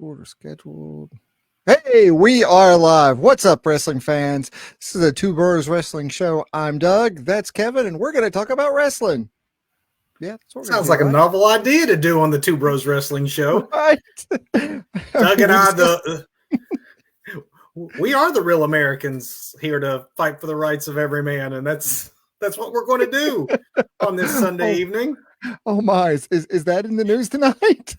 Order scheduled. Hey, we are live. What's up, wrestling fans? This is a Two Bros Wrestling Show. I'm Doug. That's Kevin, and we're going to talk about wrestling. Yeah, that's what we're Sounds gonna like do, a right? novel idea to do on the Two Bros Wrestling Show. Right. Doug and we are the real Americans here to fight for the rights of every man, and that's what we're going to do on this Sunday evening. Oh my, is that in the news tonight?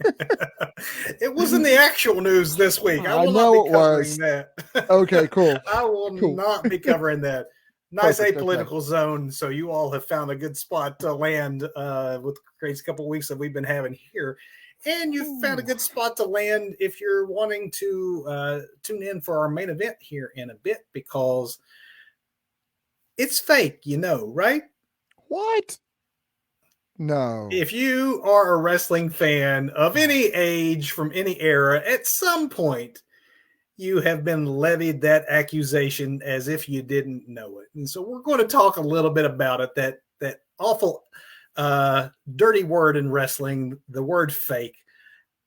It was in the actual news this week. I will not be covering that. Okay, cool. I will not be covering that. Nice Perfect, apolitical zone. So you all have found a good spot to land with the crazy couple of weeks that we've been having here. And you found a good spot to land if you're wanting to tune in for our main event here in a bit, because it's fake, right? What? No. If you are a wrestling fan of any age from any era, at some point you have been levied that accusation as if you didn't know it. And so we're going to talk a little bit about it, that awful dirty word in wrestling, the word fake,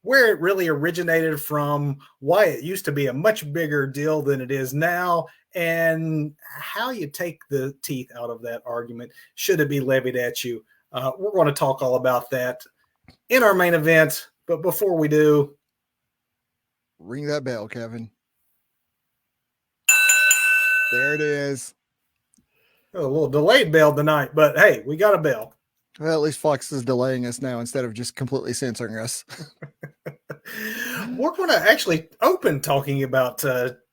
where it really originated from, why it used to be a much bigger deal than it is now, and how you take the teeth out of that argument should it be levied at you. We're going to talk all about that in our main event. But before we do, ring that bell, Kevin. There it is. A little delayed bell tonight, but hey, we got a bell. Well, at least Fox is delaying us now instead of just completely censoring us. We're going to actually open talking about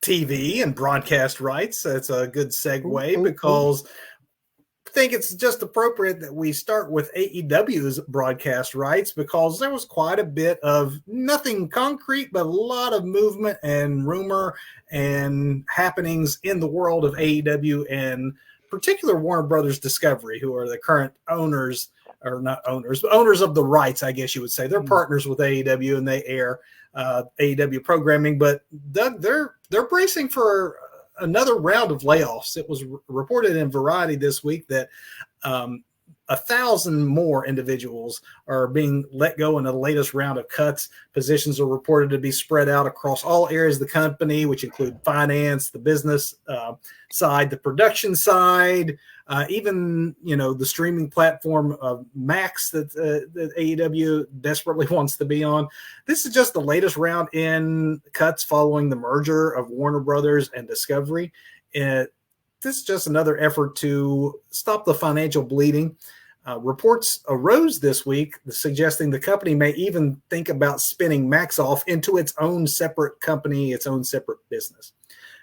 TV and broadcast rights. That's a good segue because I think it's just appropriate that we start with AEW's broadcast rights, because there was quite a bit of nothing concrete, but a lot of movement and rumor and happenings in the world of AEW, and particular Warner Brothers Discovery, who are the current owners, or not owners, but owners of the rights, I guess you would say. They're partners with AEW and they air AEW programming, but Doug, they're bracing for another round of layoffs. It was reported in Variety this week that 1,000 more individuals are being let go in the latest round of cuts. Positions are reported to be spread out across all areas of the company, which include finance, the business side, the production side, even the streaming platform of Max that AEW desperately wants to be on. This is just the latest round in cuts following the merger of Warner Brothers and Discovery. This is just another effort to stop the financial bleeding. Reports arose this week suggesting the company may even think about spinning Max off into its own separate company, its own separate business.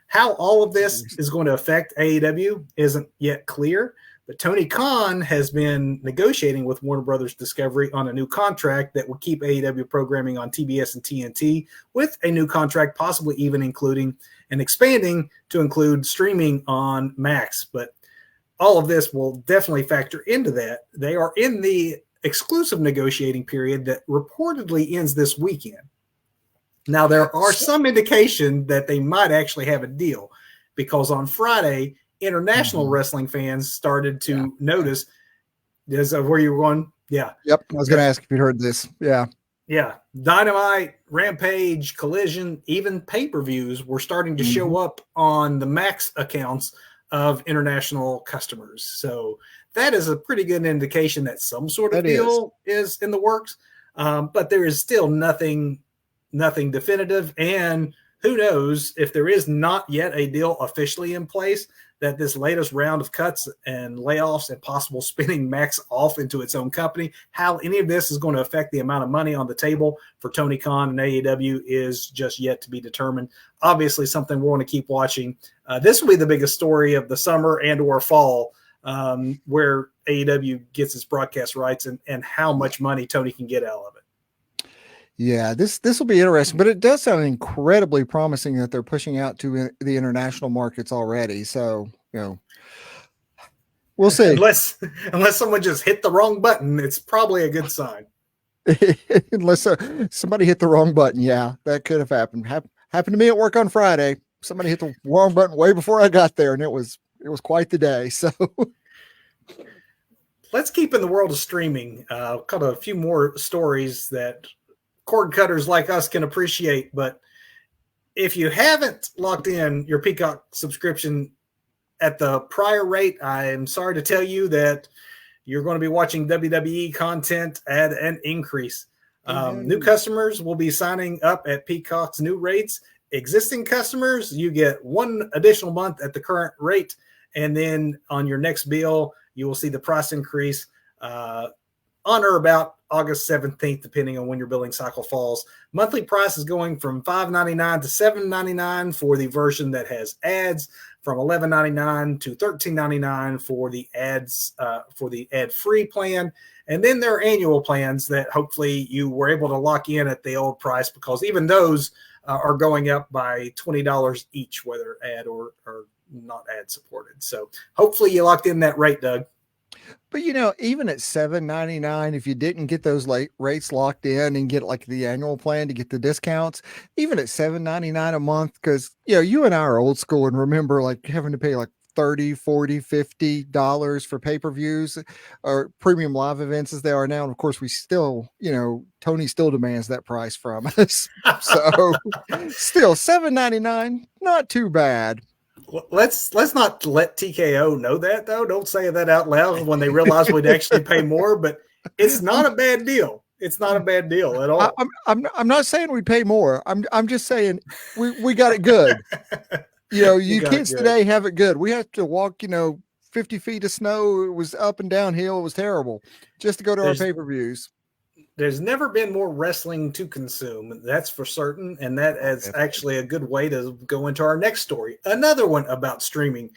How all of this is going to affect AEW isn't yet clear, but Tony Khan has been negotiating with Warner Brothers Discovery on a new contract that will keep AEW programming on TBS and TNT, with a new contract possibly even including and expanding to include streaming on Max. But all of this will definitely factor into that. They are in the exclusive negotiating period that reportedly ends this weekend. Now, there are some indication that they might actually have a deal, because on Friday, international wrestling fans started to notice. Is that where you were going? Yeah. Yep. I was going to ask if you'd heard this. Yeah. Yeah. Dynamite, Rampage, Collision, even pay-per-views were starting to show up on the Max accounts of international customers. So that is a pretty good indication that some sort of deal is in the works. But there is still nothing definitive. And who knows, if there is not yet a deal officially in place, that this latest round of cuts and layoffs and possible spinning Max off into its own company, how any of this is going to affect the amount of money on the table for Tony Khan and AEW is just yet to be determined. Obviously, something we're going to keep watching. This will be the biggest story of the summer and or fall, where AEW gets its broadcast rights and how much money Tony can get out of it. Yeah, this will be interesting, but it does sound incredibly promising that they're pushing out to the international markets already. So, we'll see. Unless someone just hit the wrong button, it's probably a good sign. Unless somebody hit the wrong button. Yeah, that could have happened. Happened to me at work on Friday. Somebody hit the wrong button way before I got there, and it was quite the day. So let's keep in the world of streaming. Got a few more stories that cord cutters like us can appreciate. But if you haven't locked in your Peacock subscription at the prior rate, I'm sorry to tell you that you're going to be watching WWE content at an increase. New customers will be signing up at Peacock's new rates. Existing customers, you get one additional month at the current rate. And then on your next bill, you will see the price increase on or about August 17th, depending on when your billing cycle falls. Monthly price is going from $5.99 to $7.99 for the version that has ads, from $11.99 to $13.99 for the ads, for the ad-free plan. And then there are annual plans that hopefully you were able to lock in at the old price, because even those are going up by $20 each, whether ad or not ad supported. So hopefully you locked in that rate, Doug. But even at $7.99, if you didn't get those late rates locked in and get like the annual plan to get the discounts, even at $7.99 a month, because you and I are old school and remember like having to pay like $30, $40, $50 for pay-per-views or premium live events as they are now. And of course, we still, Tony still demands that price from us. So still $7.99, not too bad. Let's not let TKO know that, though. Don't say that out loud when they realize we'd actually pay more. But it's not a bad deal. It's not a bad deal at all. I'm not saying we pay more. I'm just saying we got it good. You kids today have it good. We have to walk 50 feet of snow. It was up and downhill. It was terrible just to go to our pay-per-views. There's never been more wrestling to consume, that's for certain. And that is actually a good way to go into our next story. Another one about streaming.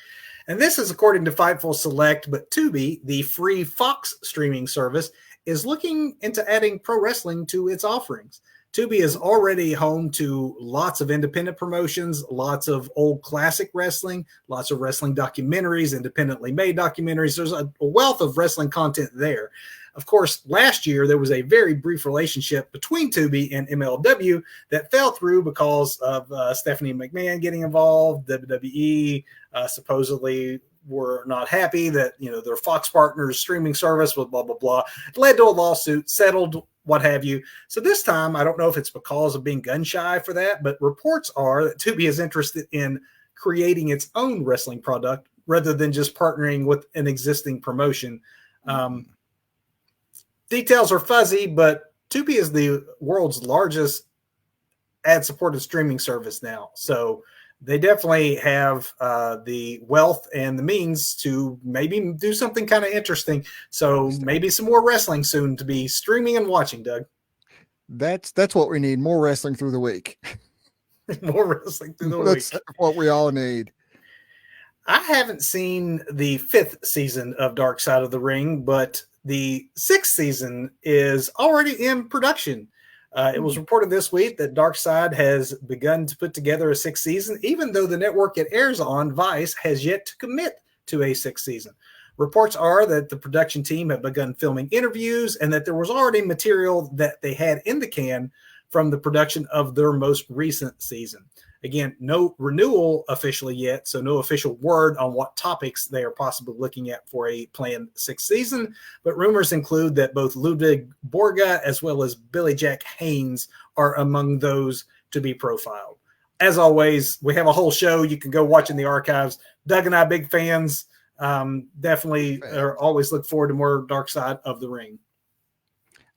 And this is according to Fightful Select, but Tubi, the free Fox streaming service, is looking into adding pro wrestling to its offerings. Tubi is already home to lots of independent promotions, lots of old classic wrestling, lots of wrestling documentaries, independently made documentaries. There's a wealth of wrestling content there. Of course, last year, there was a very brief relationship between Tubi and MLW that fell through because of Stephanie McMahon getting involved. WWE supposedly were not happy that, their Fox partners streaming service was blah, blah, blah. It led to a lawsuit, settled, what have you. So this time, I don't know if it's because of being gun shy for that, but reports are that Tubi is interested in creating its own wrestling product rather than just partnering with an existing promotion. Details are fuzzy, but Tubi is the world's largest ad-supported streaming service now. So they definitely have the wealth and the means to maybe do something kind of interesting. So maybe some more wrestling soon to be streaming and watching, Doug. That's what we need. More wrestling through the week. More wrestling through the week. That's what we all need. I haven't seen the 5th season of Dark Side of the Ring, but the 6th season is already in production. It was reported this week that Dark Side has begun to put together a 6th season, even though the network it airs on, Vice, has yet to commit to a 6th season. Reports are that the production team have begun filming interviews and that there was already material that they had in the can from the production of their most recent season. Again, no renewal officially yet, so no official word on what topics they are possibly looking at for a planned 6th season, but rumors include that both Ludwig Borga as well as Billy Jack Haynes are among those to be profiled. As always, we have a whole show. You can go watch in the archives. Doug and I, big fans, definitely always look forward to more Dark Side of the Ring.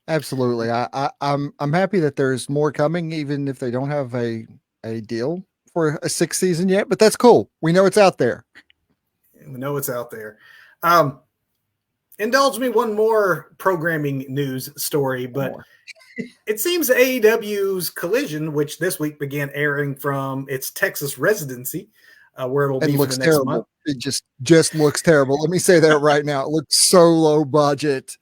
Absolutely. I'm happy that there's more coming, even if they don't have a deal for a 6th season yet, but that's cool. We know it's out there. We know it's out there. Indulge me one more programming news story, but it seems AEW's Collision, which this week began airing from its Texas residency, where it'll be for the next month. It just looks terrible. Let me say that right now. It looks so low budget.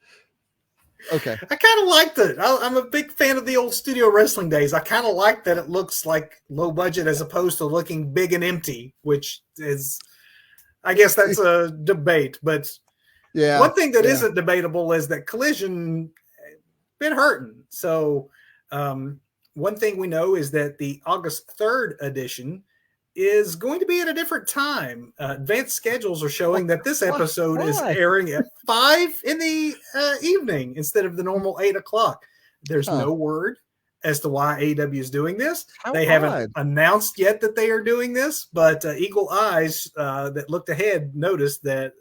Okay. I kind of liked it. I'm a big fan of the old studio wrestling days. I kind of like that it looks like low budget as opposed to looking big and empty, which is, I guess that's a debate. But yeah, one thing that isn't debatable is that Collision been hurting. So one thing we know is that the August 3rd edition is going to be at a different time. Advanced schedules are showing that this episode is airing at 5 in the evening instead of the normal 8 o'clock. There's no word as to why AEW is doing this. How They haven't odd. announced yet that they are doing this, but eagle eyes that looked ahead noticed that,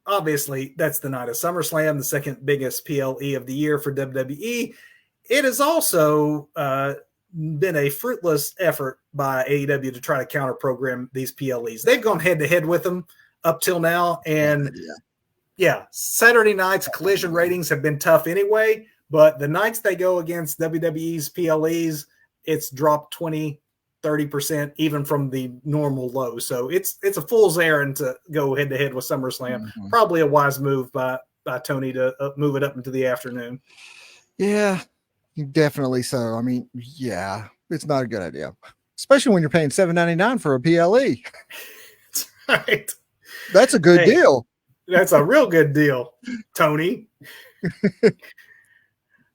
obviously that's the night of SummerSlam, the second biggest PLE of the year for WWE. It has also been a fruitless effort by AEW to try to counter program these PLEs. They've gone head to head with them up till now. And Saturday night's Collision ratings have been tough anyway, but the nights they go against WWE's PLEs, it's dropped 20, 30% even from the normal low. So it's a fool's errand to go head to head with SummerSlam. Mm-hmm. Probably a wise move by Tony to move it up into the afternoon. Yeah, definitely so. I mean, yeah, it's not a good idea, especially when you're paying $7.99 for a PLE. Right. That's a good deal. That's a real good deal, Tony.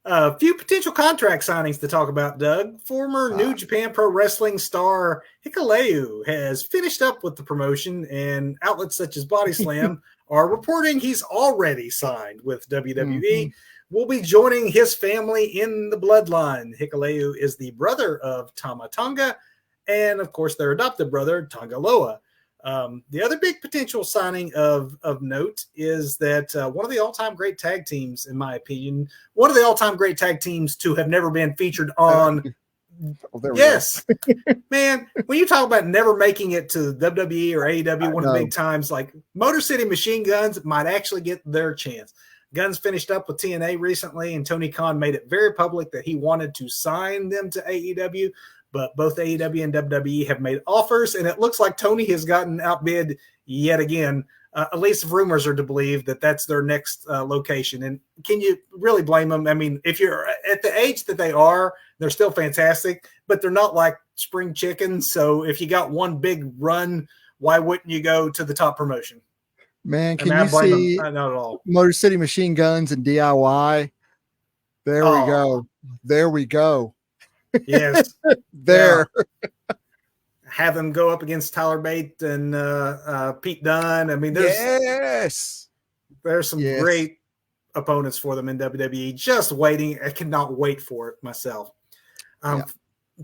A few potential contract signings to talk about, Doug. Former New Japan Pro Wrestling star Hikuleu has finished up with the promotion, and outlets such as Body Slam are reporting he's already signed with WWE. Mm-hmm. Will be joining his family in the bloodline. Hikuleu is the brother of Tama Tonga, and of course their adopted brother, Tonga Loa. The other big potential signing of note is that one of the all-time great tag teams, in my opinion, one of the all-time great tag teams to have never been featured on. Yes, man. When you talk about never making it to WWE or AEW, one of the big times, like Motor City Machine Guns might actually get their chance. Guns finished up with TNA recently, and Tony Khan made it very public that he wanted to sign them to AEW. But both AEW and WWE have made offers, and it looks like Tony has gotten outbid yet again. At least if rumors are to believe that that's their next location. And can you really blame them? I mean, if you're at the age that they are, they're still fantastic, but they're not like spring chickens. So if you got one big run, why wouldn't you go to the top promotion? Man, can you see not at all. Motor City Machine Guns and DIY? There we go. There we go. Yes. There. Yeah. Have them go up against Tyler Bate and Pete Dunne. I mean, there's some great opponents for them in WWE. Just waiting. I cannot wait for it myself. A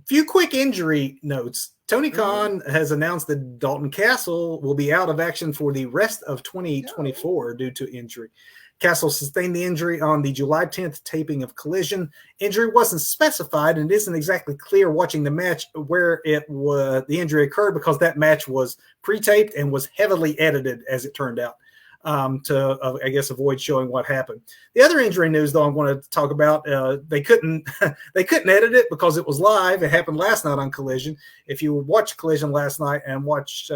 few quick injury notes. Tony Khan has announced that Dalton Castle will be out of action for the rest of 2024 due to injury. Castle sustained the injury on the July 10th taping of Collision. Injury wasn't specified, and it isn't exactly clear watching the match where the injury occurred, because that match was pre-taped and was heavily edited, as it turned out, to I guess avoid showing what happened. The other injury news, though, I wanted to talk about, they couldn't edit it because it was live. It happened last night on Collision. If you watched Collision last night and watched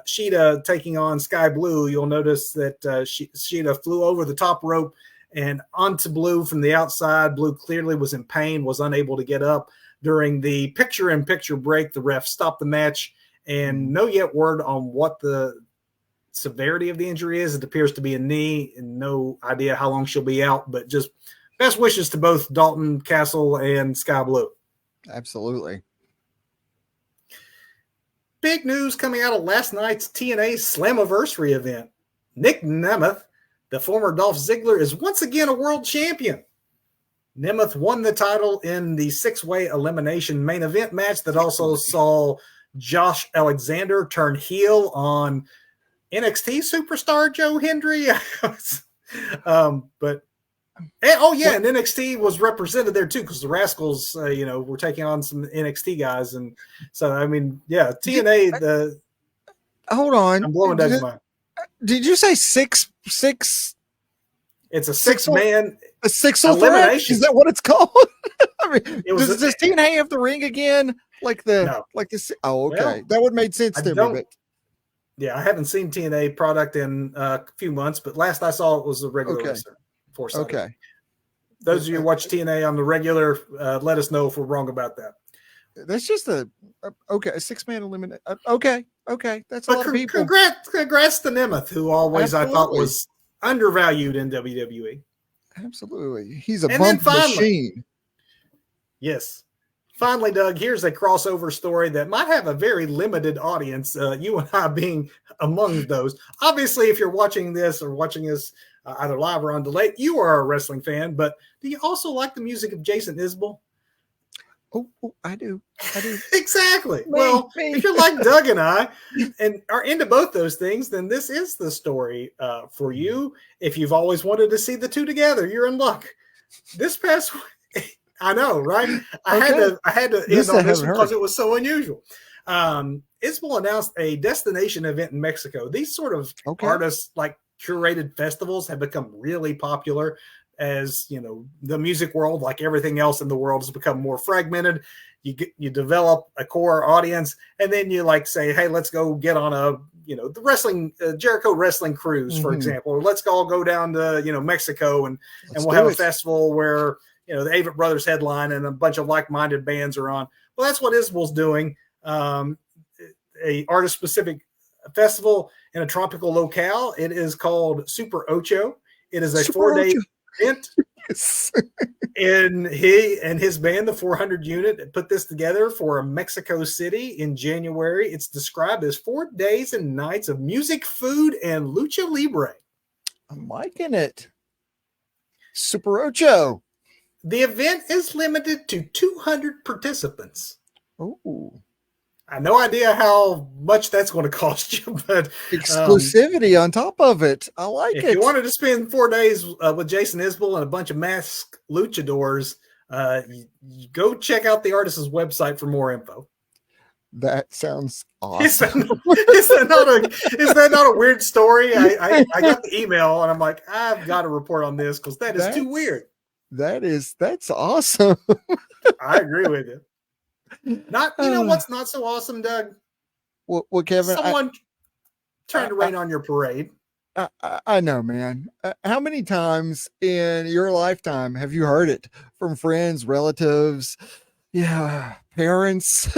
Sheeta taking on Sky Blue, you'll notice that Sheeta flew over the top rope and onto Blue from the outside. Blue clearly was in pain, was unable to get up. During the picture-in-picture break, the ref stopped the match, and no yet word on what the severity of the injury is. It appears to be a knee, and no idea how long she'll be out, but just best wishes to both Dalton Castle and Sky Blue. Absolutely. Big news coming out of last night's TNA Slammiversary event. Nick Nemeth, the former Dolph Ziggler, is once again a world champion. Nemeth won the title in the 6-way elimination main event match that also saw Josh Alexander turn heel on NXT superstar Joe Hendry. And NXT was represented there too, because the Rascals, were taking on some NXT guys, and so TNA. Hold on, I'm blowing Doug's mind. Did you say six? It's a six-man elimination. Is that what it's called? I mean, does TNA have the ring again? Oh, okay, well, that would make sense to me. But yeah, I haven't seen TNA product in a few months, but last I saw it was a regular wrestler. Okay. Those of you who watch TNA on the regular, let us know if we're wrong about that. That's just a 6-man elimination. Okay. That's a lot of people. Congrats to Nemeth, who always I thought was undervalued in WWE. Absolutely. He's a bump machine. Yes. Finally, Doug, here's a crossover story that might have a very limited audience, you and I being among those. Obviously, if you're watching this either live or on delay. You are a wrestling fan, but do you also like the music of Jason Isbell? Oh, I do. I do. Exactly. Me, Well, if me. you're like Doug and I and are into both those things, then this is the story for you. If you've always wanted to see the two together, you're in luck. This past I know, right? Okay. I had to end This I on this haven't one because heard. it was so unusual. Isbell announced a destination event in Mexico. These sort of Okay. artists like curated festivals have become really popular as the music world, like everything else in the world, has become more fragmented. You develop a core audience, and then you like say, hey, let's go get on a the wrestling Jericho wrestling cruise, for Mm-hmm. example, or let's all go down to Mexico and Let's we'll have do a it. festival where the Avett Brothers headline and a bunch of like-minded bands are on. Well, that's what Isbell's doing. A artist-specific festival in a tropical locale. It is called Super Ocho. It is a Super 4-day Ocho. event, Yes. and he and his band, the 400 Unit, put this together for Mexico City in January. It's described as 4 days and nights of music, food, and lucha libre. I'm liking it. Super Ocho. The event is limited to 200 participants. Oh, I have no idea how much that's going to cost you, but exclusivity on top of it. I like if you it. wanted to spend 4 days with Jason Isbell and a bunch of masked luchadors, you go check out the artist's website for more info. That sounds Is that, awesome. is that not a weird story? I got the email and I'm like, I've got to report on this because that is too That's weird. that's awesome. I agree with you. Not, Uh, what's not so awesome, Doug? well, Kevin, Someone trying I, to I, rain on your parade. I know, man. How many times in your lifetime have you heard it from friends, relatives, yeah, parents?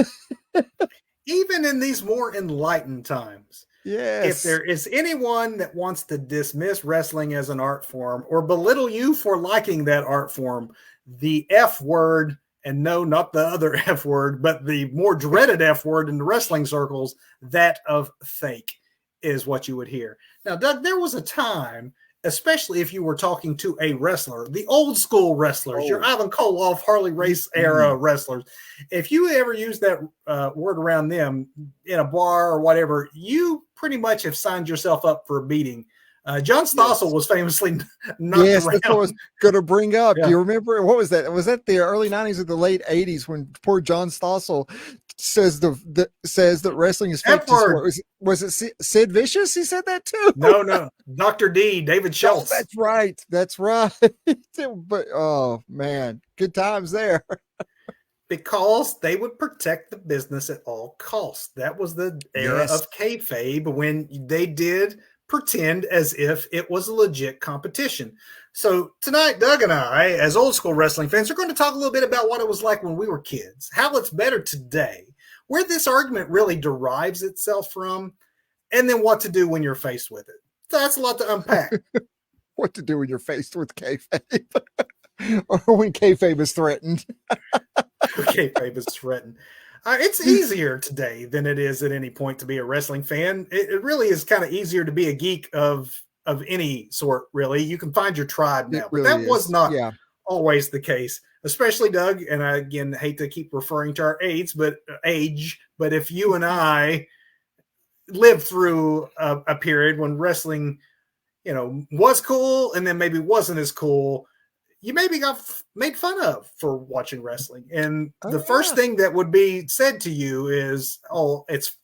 Even in these more enlightened times, if Yes. there is anyone that wants to dismiss wrestling as an art form or belittle you for liking that art form, the F word, and no, not the other F word, but the more dreaded F word in the wrestling circles, that of fake, is what you would hear. Now, Doug, there was a time, especially if you were talking to a wrestler, the old school wrestlers, your Oh. Ivan Koloff, Harley Race era Mhm. wrestlers, if you ever use that word around them in a bar or whatever, you pretty much have signed yourself up for a beating. John Stossel Yes. was famously knocked Yes, that's what I was around. going to bring up. Do Yeah. you remember what was that? Was that the early '90s or the late '80s when poor John Stossel says that wrestling is fake? F Just what word. was it? Sid Vicious? He said that too. No, no. Dr. D, David Oh, Schultz. that's right. That's right. But oh man, good times there. Because they would protect the business at all costs. That was the era Yes. of kayfabe when they did pretend as if it was a legit competition. So tonight, Doug and I, as old school wrestling fans, are going to talk a little bit about what it was like when we were kids, how it's better today, where this argument really derives itself from, and then what to do when you're faced with it. So that's a lot to unpack. What to do when you're faced with kayfabe, or when kayfabe is threatened. Kayfabe is threatened. It's easier today than it is at any point to be a wrestling fan. It really is kind of easier to be a geek of any sort. Really, you can find your tribe It now, but really that was is. not Yeah. always the case. Especially Doug, and I again hate to keep referring to our age, but if you and I lived through a period when wrestling, was cool, and then maybe wasn't as cool, you maybe got made fun of for watching wrestling. And Oh the first yeah. thing that would be said to you is, "Oh, it's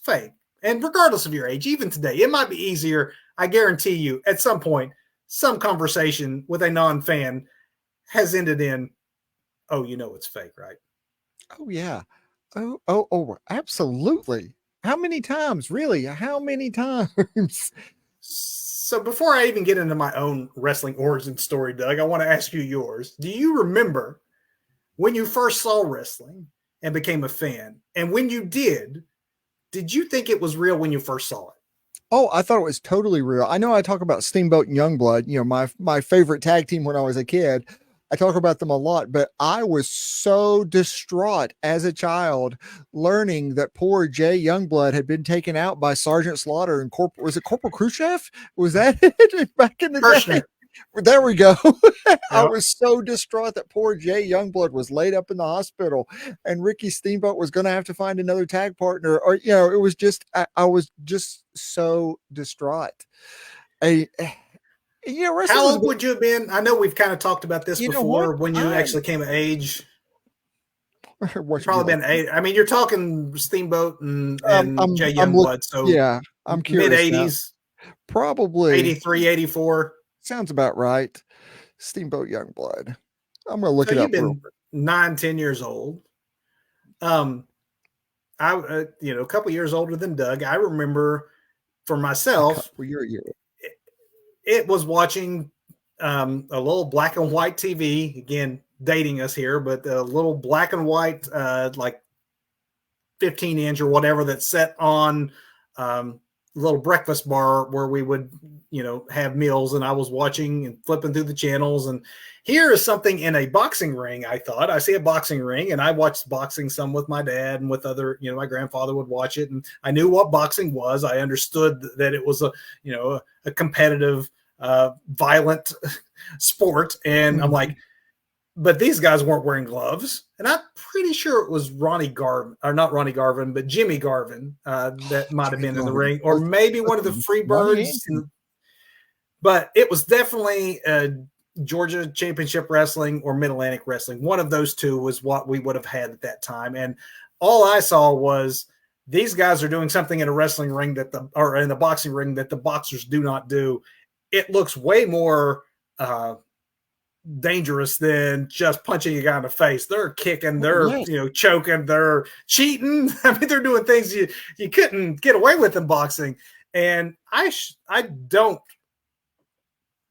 fake." And regardless of your age, even today, it might be easier. I guarantee you, at some point, some conversation with a non-fan has ended in, "Oh, it's fake, right?" Oh yeah. Oh, absolutely. How many times? Really? How many times? So before I even get into my own wrestling origin story, Doug, I want to ask you yours. Do you remember when you first saw wrestling and became a fan? And when you did you think it was real when you first saw it? Oh, I thought it was totally real. I know I talk about Steamboat and Youngblood, my favorite tag team when I was a kid, I talk about them a lot, but I was so distraught as a child learning that poor Jay Youngblood had been taken out by Sergeant Slaughter and was it Corporal Khrushchev? Was that it back in the day? Kirshner. There we go. I Yep. was so distraught that poor Jay Youngblood was laid up in the hospital and Ricky Steamboat was going to have to find another tag partner. Or, it was just, I was just so distraught. I, wrestling How was, old would you have been? I know we've kind of talked about this you know what? before when you actually came of age. What You've should be probably like? been eight. I mean, you're talking Steamboat and Jay I'm look. Youngblood. So Yeah, I'm mid curious now. 80s, Probably 83, 84. sounds about right. Steamboat Youngblood. I'm gonna look So it you've up real been 9, 10 years old. Um, a couple years older than Doug. I remember for a myself, couple year. it was watching a little black and white TV. Again, dating us here, but a little black and white, like 15-inch or whatever, that's set on little breakfast bar where we would, have meals. And I was watching and flipping through the channels. And here is something in a boxing ring. I see a boxing ring, and I watched boxing some with my dad and with other, my grandfather would watch it. And I knew what boxing was. I understood that it was a competitive, violent sport. And I'm like, but these guys weren't wearing gloves. And I'm pretty sure it was Ronnie Garvin, or not Ronnie Garvin, but Jimmy Garvin, that might have Jimmy been in the Garvin. ring, or maybe one of the Ronnie Freebirds. Andrew. But it was definitely Georgia Championship Wrestling or Mid Atlantic Wrestling. One of those two was what we would have had at that time. And all I saw was these guys are doing something in a wrestling ring or in a boxing ring that the boxers do not do. It looks way more dangerous than just punching a guy in the face. They're kicking, they're Yes. choking, they're cheating. I mean, they're doing things you couldn't get away with in boxing. And I don't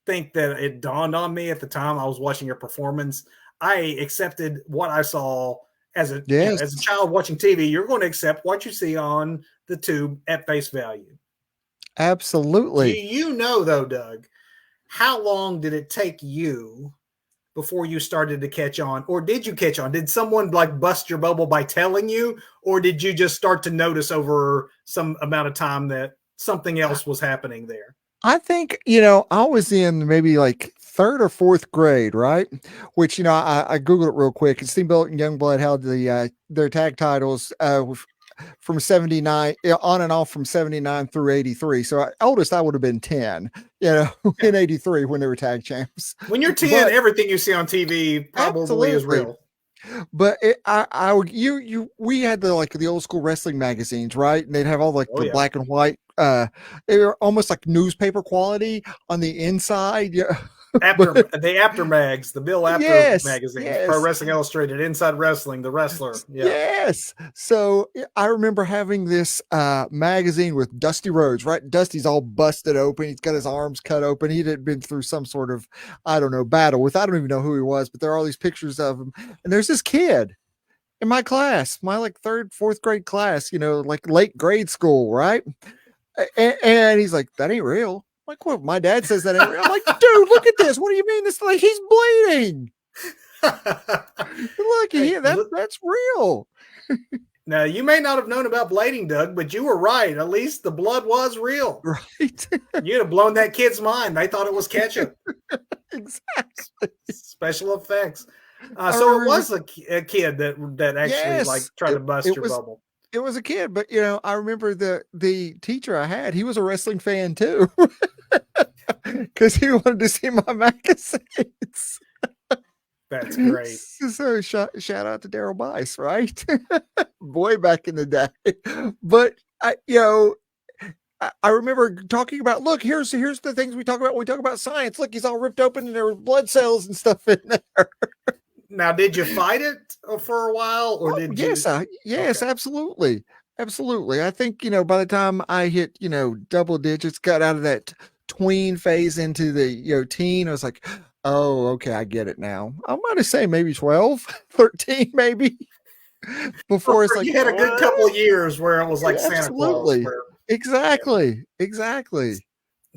think that it dawned on me at the time I was watching your performance. I accepted what I saw as a Yes. as a child watching TV. You're going to accept what you see on the tube at face value. Absolutely. Do you know, though, Doug, how long did it take you before you started to catch on? Or did you catch on? Did someone like bust your bubble by telling you? Or did you just start to notice over some amount of time that something else was happening there? I think, I was in maybe like third or fourth grade, right? Which, I Googled it real quick. And Steamboat and Youngblood held their tag titles from 79 on and off from 79 through 83. So oldest I would have been 10, in 83 when they were tag champs. When you're 10, But everything you see on TV probably is absolutely. real. But we had the old school wrestling magazines, right? And they'd have all the Yeah. black and white, they were almost like newspaper quality on the inside. Yeah. The After mags, the Bill After Yes, magazines, Pro yes. Wrestling Illustrated, Inside Wrestling, The Wrestler. Yeah. Yes. So I remember having this magazine with Dusty Rhodes, right? Dusty's all busted open. He's got his arms cut open. He'd been through some sort of, I don't know, battle with, I don't even know who he was, but there are all these pictures of him. And there's this kid in my class, my like third, fourth grade class, like late grade school, right? And he's like, that ain't real. I'm like, what? My dad says that ain't real. I'm like, dude, look at this. What do you mean? This, like, he's bleeding. Look, that's real. Now, you may not have known about blading, Doug, but you were right. At least the blood was real. Right. You'd have blown that kid's mind. They thought it was ketchup. Exactly. Special effects. So it was a kid that actually tried to bust your bubble. It was a kid, but I remember the teacher I had, he was a wrestling fan too. Because he wanted to see my magazines. That's great. So shout out to Daryl Bice, right? Boy, back in the day. But I remember talking about, look, here's the things we talk about when we talk about science. Look, he's all ripped open and there were blood cells and stuff in there. Now, did you fight it for a while, or did you? Yes, okay. Absolutely. I think, by the time I hit, double digits, got out of that tween phase into the, teen, I was like, oh, okay, I get it now. I'm going to say maybe 12, 13, maybe. Before it's like, you had a good couple of years where it was like Santa Claus. Exactly.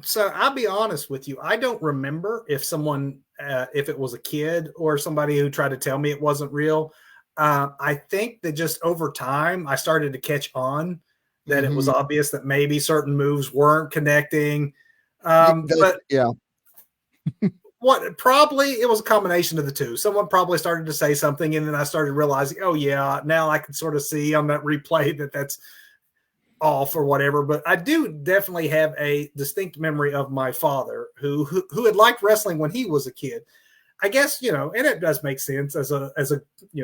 So I'll be honest with you. I don't remember if someone if it was a kid or somebody who tried to tell me it wasn't real. I think that just over time, I started to catch on that it was Mhm. obvious that maybe certain moves weren't connecting. That's But yeah. what probably it was a combination of the two. Someone probably started to say something, and then I started realizing, oh yeah, now I can sort of see on that replay that that's off or whatever. But I do definitely have a distinct memory of my father who had liked wrestling when he was a kid. I guess, and it does make sense as a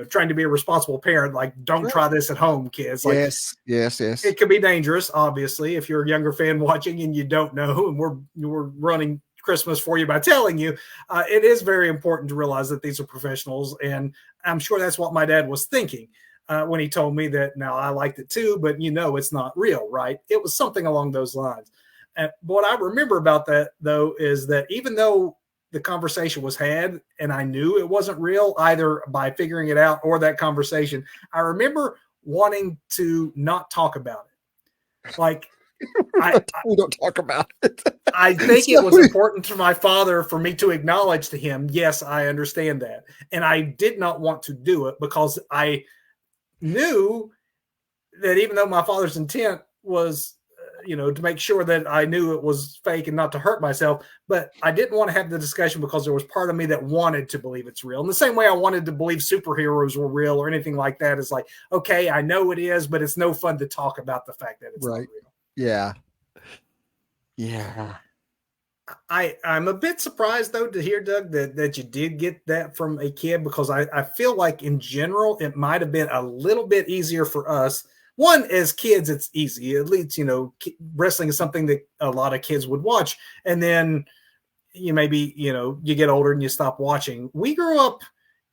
trying to be a responsible parent. Like, don't Right. try this at home, kids. Like, Yes, yes, yes. it could be dangerous, obviously, if you're a younger fan watching and you don't know, and we're running Christmas for you by telling you. It is very important to realize that these are professionals, and I'm sure that's what my dad was thinking when he told me that. Now, I liked it too, but it's not real, right? It was something along those lines. And what I remember about that, though, is that even though the conversation was had and I knew it wasn't real either by figuring it out or that conversation, I remember wanting to not talk about it. Like, I We don't talk about it. I think it So was important to my father for me to acknowledge to him, yes, I understand that. And I did not want to do it because I knew that even though my father's intent was, to make sure that I knew it was fake and not to hurt myself, but I didn't want to have the discussion because there was part of me that wanted to believe it's real. In the same way I wanted to believe superheroes were real or anything like that. It's like, okay, I know it is, but it's no fun to talk about the fact that it's not right. real. Yeah. Yeah. I'm a bit surprised though to hear, Doug, that you did get that from a kid, because I feel like in general it might have been a little bit easier for us. One, as kids, it's easy. At least wrestling is something that a lot of kids would watch, and then you get older and you stop watching. We grew up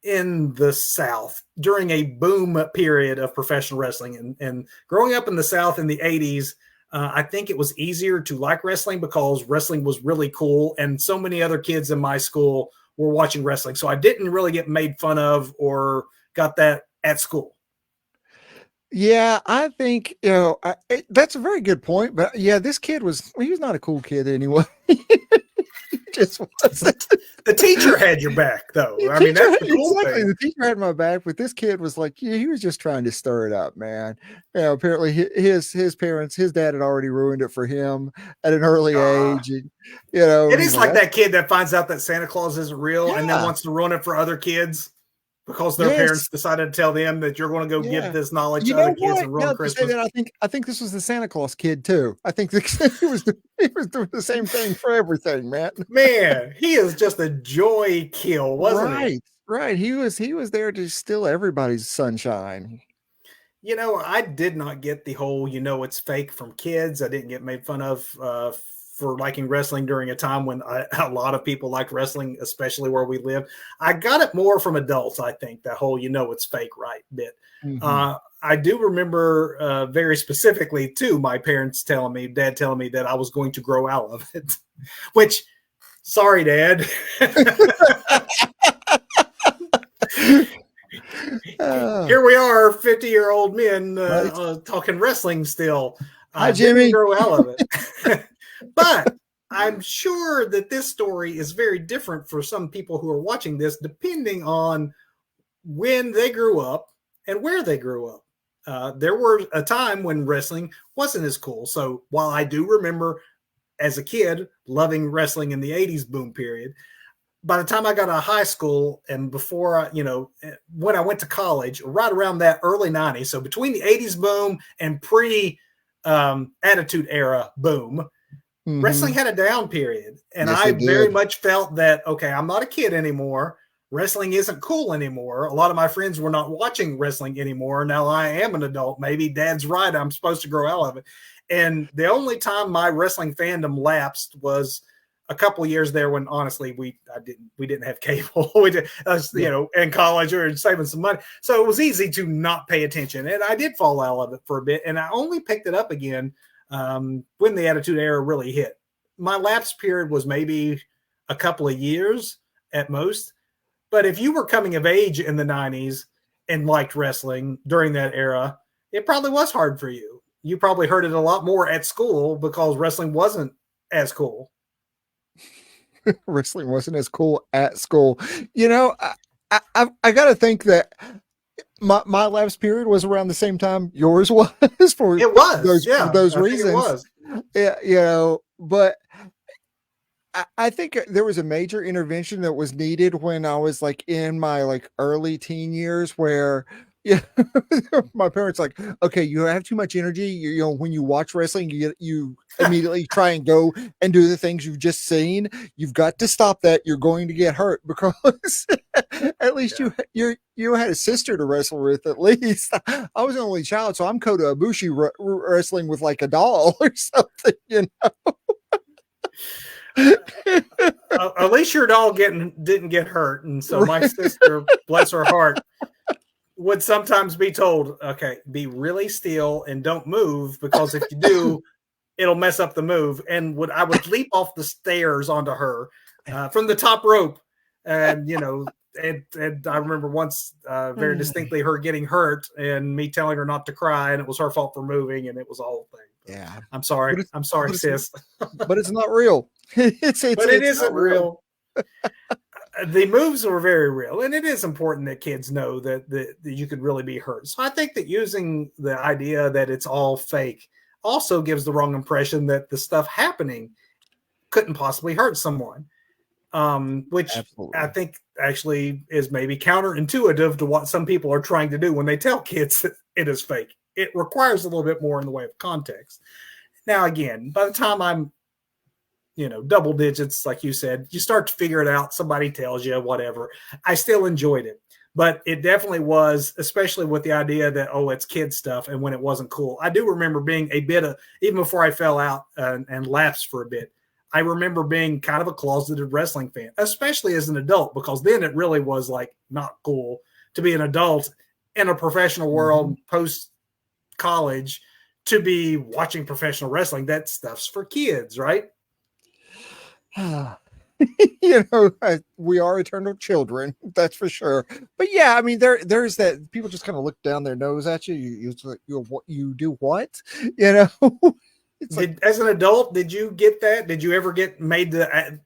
in the South during a boom period of professional wrestling, and growing up in the South in the 80s. I think it was easier to like wrestling because wrestling was really cool, and so many other kids in my school were watching wrestling. So I didn't really get made fun of or got that at school. Yeah, I think, that's a very good point. But yeah, this kid he was not a cool kid anyway. He just wasn't. The teacher had your back, though. The I mean, that's teacher, the cool exactly. thing. The teacher had my back, but this kid was like, yeah, he was just trying to stir it up, man. Apparently his parents, his dad had already ruined it for him at an early Uh, age. And, it he's is like, like that kid that finds out that Santa Claus isn't real and then yeah, wants to ruin it for other kids because their parents yes, decided to tell them that you're going to go give yeah. this knowledge You to other know kids what? and Now ruin that you say Christmas. that, I think this was the Santa Claus kid too. I think he was doing the same thing for everything, man. Man, he is just a joy kill, wasn't he? Right, right. He was there to steal everybody's sunshine. I did not get the whole, it's fake from kids. I didn't get made fun of for liking wrestling during a time when a lot of people liked wrestling, especially where we live. I got it more from adults, I think, that whole, it's fake, right bit. Mhm. I do remember very specifically, too, my parents dad telling me that I was going to grow out of it, which, sorry, Dad. Uh, Here we are, 50-year-old men right. talking wrestling still. Hi, Didn't Jimmy. grow out of it. But I'm sure that this story is very different for some people who are watching this, depending on when they grew up and where they grew up. There were a time when wrestling wasn't as cool. So while I do remember as a kid loving wrestling in the 80s boom period, by the time I got out of high school and before when I went to college, right around that early 90s, so between the 80s boom and pre Attitude Era boom, wrestling Mhm. had a down period. And Yes, I it very did. much felt that, okay, I'm not a kid anymore. Wrestling isn't cool anymore. A lot of my friends were not watching wrestling anymore. Now I am an adult. Maybe Dad's right. I'm supposed to grow out of it. And the only time my wrestling fandom lapsed was a couple of years there when honestly we didn't have cable. We did, Yeah. in college or saving some money. So it was easy to not pay attention. And I did fall out of it for a bit. And I only picked it up again when the Attitude Era really hit. My lapse period was maybe a couple of years at most. But if you were coming of age in the 90s and liked wrestling during that era, it probably was hard for you. You probably heard it a lot more at school because wrestling wasn't as cool. Wrestling wasn't as cool at school. You know, I got to think that my lapse period was around the same time yours was It was, for yeah, those I think it reasons. was. Yeah, you know, but I think there was a major intervention that was needed when I was like in my like early teen years where yeah, my parents like, okay, you have too much energy. You know, when you watch wrestling, you immediately try and go and do the things you've just seen. You've got to stop that. You're going to get hurt because at least Yeah. you had a sister to wrestle with. At least I was an only child, so I'm Kota Ibushi wrestling with like a doll or something. You know. At least your doll didn't get hurt, and so my sister, bless her heart, would sometimes be told, "Okay, be really still and don't move because if you do, it'll mess up the move." And I would leap off the stairs onto her from the top rope, and and I remember once very distinctly her getting hurt and me telling her not to cry, and it was her fault for moving, and it was a whole thing. Yeah, I'm sorry, but it's sis. but it's not real. But it It's not isn't real. The moves are very real, and it is important that kids know that you could really be hurt. So I think that using the idea that it's all fake also gives the wrong impression that the stuff happening couldn't possibly hurt someone, which I Absolutely. think actually is maybe counterintuitive to what some people are trying to do when they tell kids that it is fake. It requires a little bit more in the way of context. Now, again, by the time I'm double digits, like you said, you start to figure it out. Somebody tells you, whatever. I still enjoyed it, but it definitely was, especially with the idea that, oh, it's kid stuff. And when it wasn't cool, I do remember being a bit of, even before I fell out and lapsed for a bit, I remember being kind of a closeted wrestling fan, especially as an adult, because then it really was like not cool to be an adult in a professional world post college to be watching professional wrestling. That stuff's for kids, right? We are eternal children, that's for sure. But yeah, I mean, there's that people just kind of look down their nose at you. You do what? You know, it's like As an adult, did you get that? Did you ever get made the?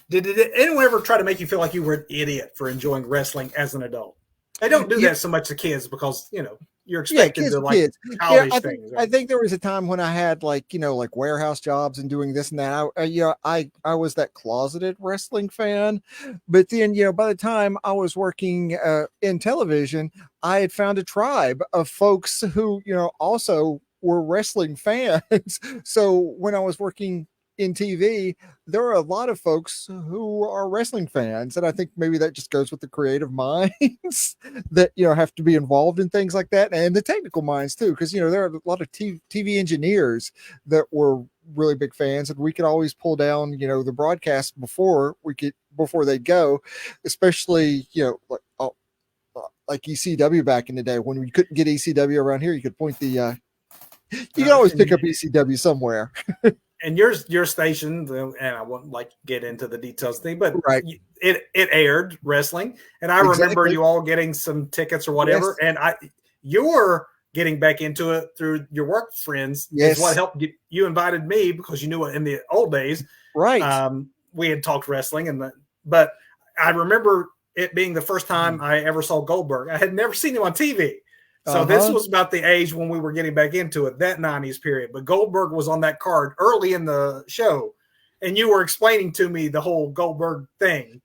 Did anyone ever try to make you feel like you were an idiot for enjoying wrestling as an adult? They don't do yeah, that so much to kids because you're yeah, expected kids to are like kids. Yeah, childish things. I Right? think there was a time when I had like like warehouse jobs and doing this and that. I was that closeted wrestling fan, but then by the time I was working in television, I had found a tribe of folks who also were wrestling fans. So when I was working in TV, there are a lot of folks who are wrestling fans, and I think maybe that just goes with the creative minds that have to be involved in things like that, and the technical minds too, because there are a lot of TV engineers that were really big fans, and we could always pull down the broadcast before they go, especially like ECW back in the day when we couldn't get ECW around here. You could point the you can always pick And up ECW somewhere. and your station, and I won't like get into the details thing, but Right. it aired wrestling, and I remember Exactly. you all getting some tickets or Yes. whatever, and you're getting back into it through your work friends is what Yes. helped you invited me because you knew it in the old days. Right. We had talked wrestling, but I remember it being the first time I ever saw Goldberg. I had never seen him on TV. So this Uh-huh. was about the age when we were getting back into it, that 90s period. But Goldberg was on that card early in the show, and you were explaining to me the whole Goldberg thing,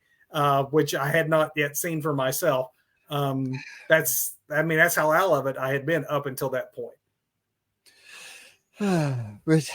which I had not yet seen for myself. That's how out of it I had been up until that point. But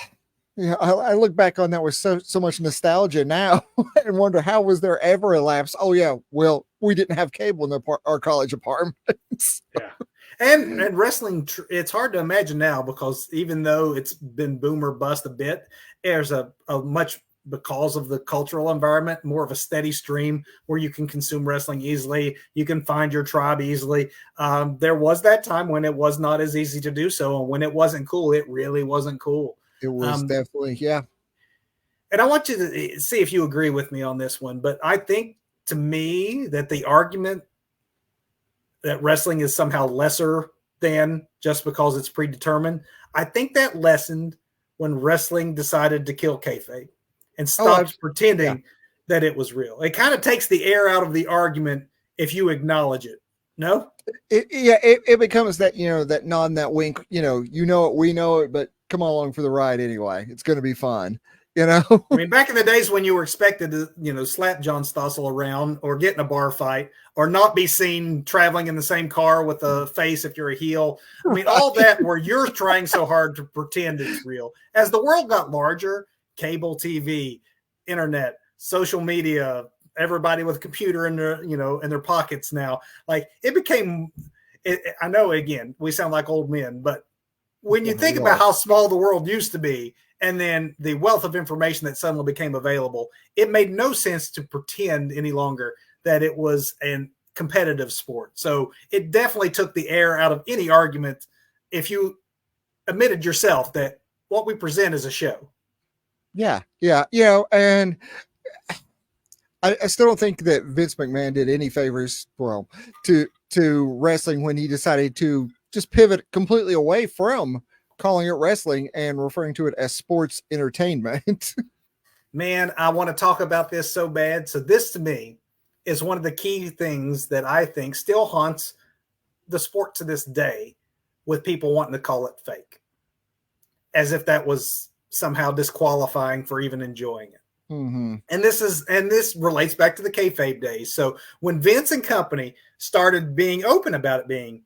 yeah, I look back on that with so much nostalgia now and wonder how was there ever a lapse? Oh yeah, well we didn't have cable in our college apartments. Yeah. And wrestling, it's hard to imagine now because even though it's been boomer bust a bit, there's a much, because of the cultural environment, more of a steady stream where you can consume wrestling easily. You can find your tribe easily. There was that time when it was not as easy to do so. And when it wasn't cool, it really wasn't cool. It was Um, definitely, yeah. and I want you to see if you agree with me on this one. But I think to me that the argument that wrestling is somehow lesser than just because it's predetermined. I think that lessened when wrestling decided to kill kayfabe and Oh, stopped yeah. pretending. that it was real. It kind of takes the air out of the argument if you acknowledge it. No? It becomes that, that nod and that wink, it, we know it, but come along for the ride anyway. It's going to be fun, I mean, back in the days when you were expected to, slap John Stossel around or get in a bar fight or not be seen traveling in the same car with a face if you're a heel. I mean, all that where you're trying so hard to pretend it's real. As the world got larger, cable TV, internet, social media, everybody with a computer in their, in their pockets now, like it became, I know, again, we sound like old men, but when you think about how small the world used to be, and then the wealth of information that suddenly became available, it made no sense to pretend any longer that it was a competitive sport. So it definitely took the air out of any argument if you admitted yourself that what we present is a show. Yeah. And I still don't think that Vince McMahon did any favors, to wrestling when he decided to just pivot completely away from calling it wrestling and referring to it as sports entertainment. Man, I want to talk about this so bad. So this to me is one of the key things that I think still haunts the sport to this day, with people wanting to call it fake, as if that was somehow disqualifying for even enjoying it. Mm-hmm. And this relates back to the kayfabe days. So when Vince and company started being open about it being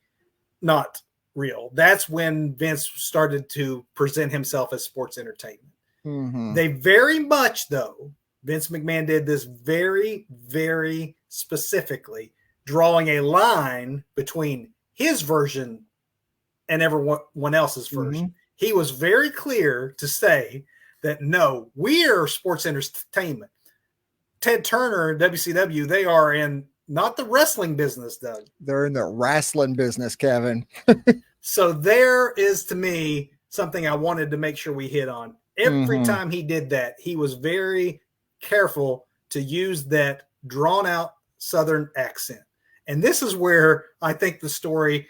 not real, that's when Vince started to present himself as sports entertainment. Mm-hmm. They very much, though, Vince McMahon did this very, very specifically, drawing a line between his version and everyone else's version. Mm-hmm. He was very clear to say that, no, we are sports entertainment. Ted Turner, WCW, they are in not the wrestling business, Doug. They're in the wrestling business, Kevin. So there is, to me, something I wanted to make sure we hit on. Every time he did that, he was very careful to use that drawn out Southern accent. And this is where I think the story